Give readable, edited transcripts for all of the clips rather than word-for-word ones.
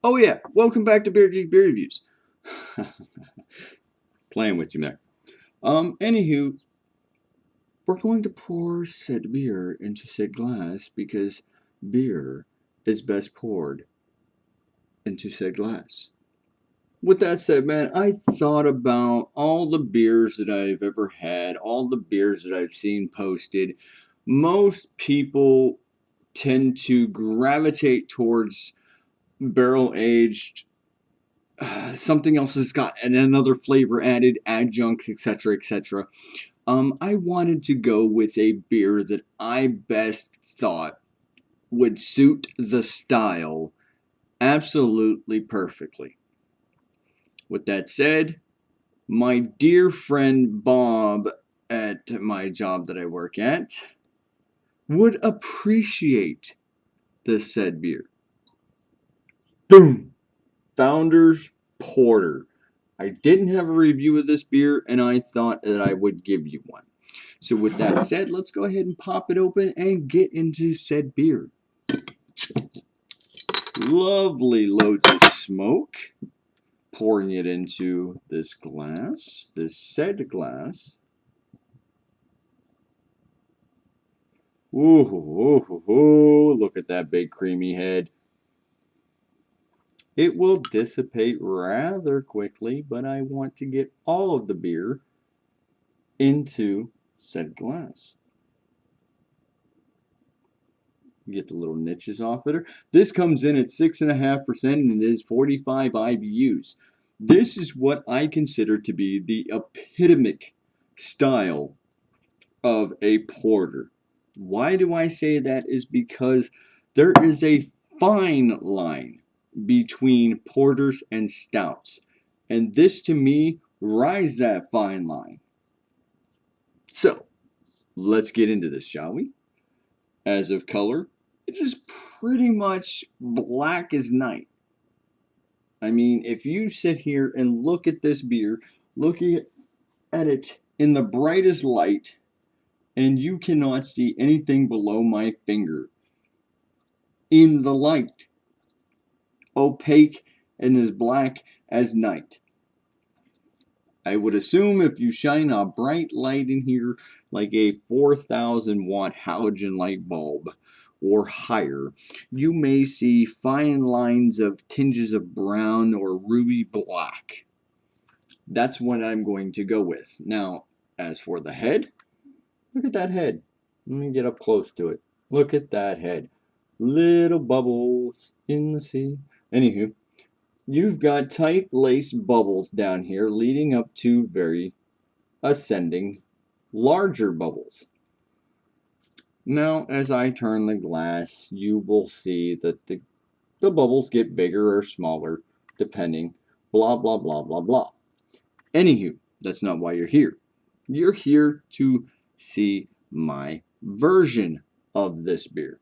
Oh yeah, welcome back to Beer Geek Beer Reviews. Playing with you there. Anywho, we're going to pour said beer into said glass because beer is best poured into said glass. With that said, man, I thought about all the beers that I've ever had, all the beers that I've seen posted. Most people tend to gravitate towards barrel aged something else has got another flavor added, adjuncts, etc., etc. I wanted to go with a beer that I best thought would suit the style absolutely perfectly. With that said, my dear friend Bob at my job that I work at would appreciate this said beer. Boom! Founders Porter. I didn't have a review of this beer, and I thought that I would give you one. So with that said, let's go ahead and pop it open and get into said beer. Lovely loads of smoke. Pouring it into this glass, this said glass. Ooh, look at that big creamy head. It will dissipate rather quickly, but I want to get all of the beer into said glass. Get the little niches off it. This comes in at 6.5% and it is 45 IBUs. This is what I consider to be the epitomic style of a porter. Why do I say that? Is because there is a fine line between porters and stouts. And this to me rides that fine line. So, let's get into this, shall we? As of color, it is pretty much black as night. I mean, if you sit here and look at this beer, looking at it in the brightest light, and you cannot see anything below my finger in the light, opaque and as black as night. I would assume if you shine a bright light in here, like a 4,000 watt halogen light bulb or higher, you may see fine lines of tinges of brown or ruby black. That's what I'm going to go with. Now, as for the head, look at that head. Let me get up close to it. Look at that head. Little bubbles in the sea. Anywho, you've got tight lace bubbles down here leading up to very ascending larger bubbles. Now, as I turn the glass, you will see that the bubbles get bigger or smaller, depending, blah, blah, blah, blah, blah. Anywho, that's not why you're here. You're here to see my version of this beer.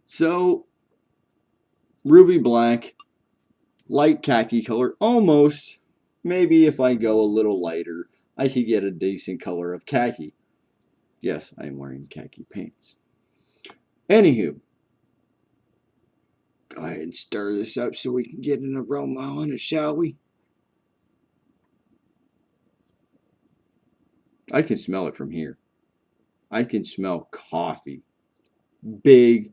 So, ruby black, light khaki color, almost. Maybe if I go a little lighter, I could get a decent color of khaki. Yes, I'm wearing khaki pants. Anywho, go ahead and stir this up so we can get an aroma on it, shall we? I can smell it from here. I can smell coffee. Big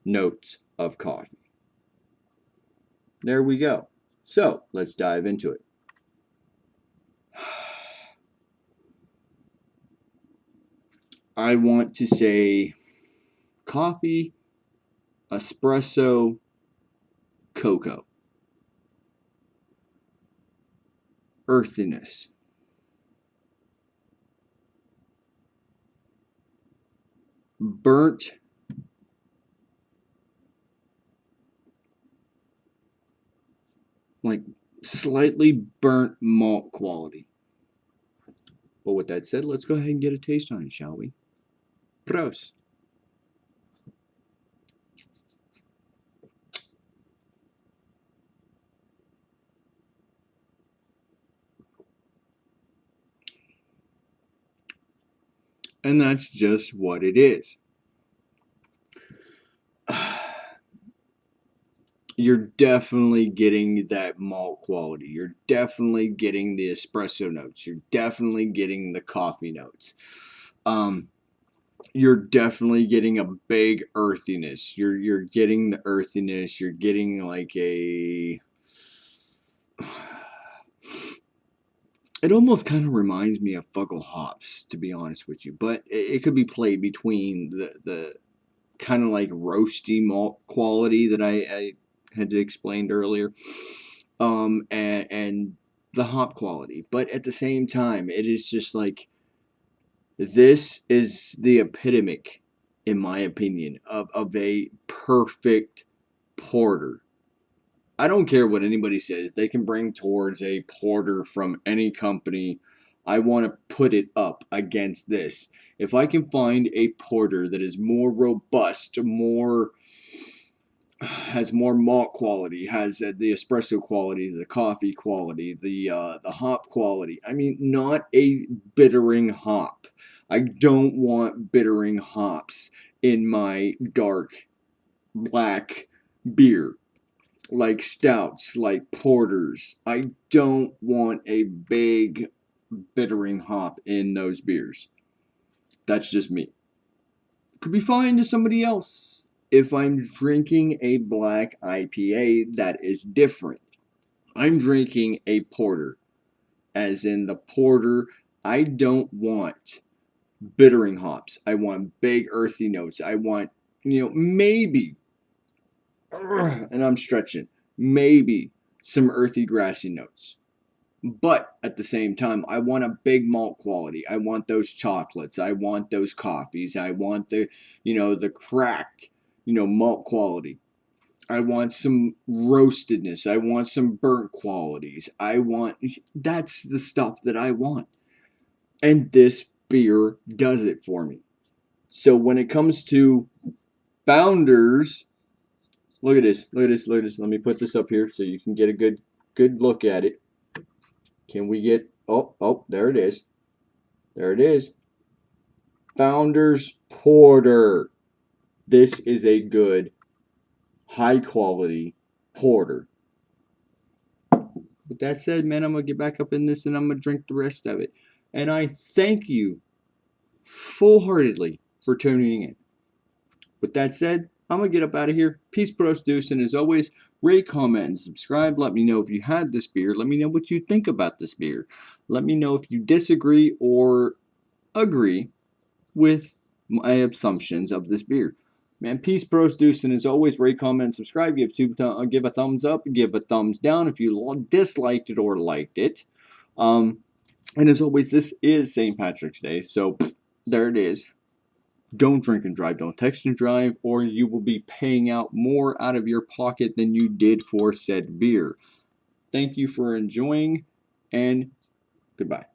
notes of coffee. There we go. So, let's dive into it. I want to say coffee, espresso, cocoa. Earthiness. Burnt. Like slightly burnt malt quality. But with that said, let's go ahead and get a taste on it, shall we? Prost. And that's just what it is. you're definitely getting that malt quality. You're definitely getting the espresso notes. You're definitely getting the coffee notes. You're definitely getting a big earthiness. You're getting the earthiness. You're getting like a. It almost kind of reminds me of Fuggle hops, to be honest with you. But it could be played between the kind of like roasty malt quality that I had explained earlier, and the hop quality. But at the same time, it is just like this is the epitome, in my opinion, of a perfect porter. I don't care what anybody says. They can bring towards a porter from any company. I want to put it up against this. If I can find a porter that is more robust, more has more malt quality, has the espresso quality, the coffee quality, the hop quality. I mean, not a bittering hop. I don't want bittering hops in my dark black beer, like stouts, like porters. I don't want a big bittering hop in those beers. That's just me. Could be fine to somebody else. If I'm drinking a black IPA, that is different. I'm drinking a porter. As in the porter, I don't want bittering hops. I want big earthy notes. I want, maybe, and I'm stretching, maybe some earthy grassy notes. But at the same time, I want a big malt quality. I want those chocolates. I want those coffees. I want the cracked, malt quality. I want some roastedness. I want some burnt qualities. That's the stuff that I want. And this beer does it for me. So when it comes to Founders, look at this. Look at this. Look at this. Let me put this up here so you can get a good look at it. Can we get, oh, there it is. There it is. Founders Porter. This is a good, high quality porter. With that said, man, I'm going to get back up in this and I'm going to drink the rest of it. And I thank you full-heartedly for tuning in. With that said, I'm going to get up out of here. Peace, bros, deuce, and as always, rate, comment, and subscribe. Let me know if you had this beer. Let me know what you think about this beer. Let me know if you disagree or agree with my assumptions of this beer. Man, peace, bros, deuce, and as always, rate, comment, and subscribe. Give a thumbs up, give a thumbs down if you disliked it or liked it. And as always, this is St. Patrick's Day, so there it is. Don't drink and drive, don't text and drive, or you will be paying out more out of your pocket than you did for said beer. Thank you for enjoying, and goodbye.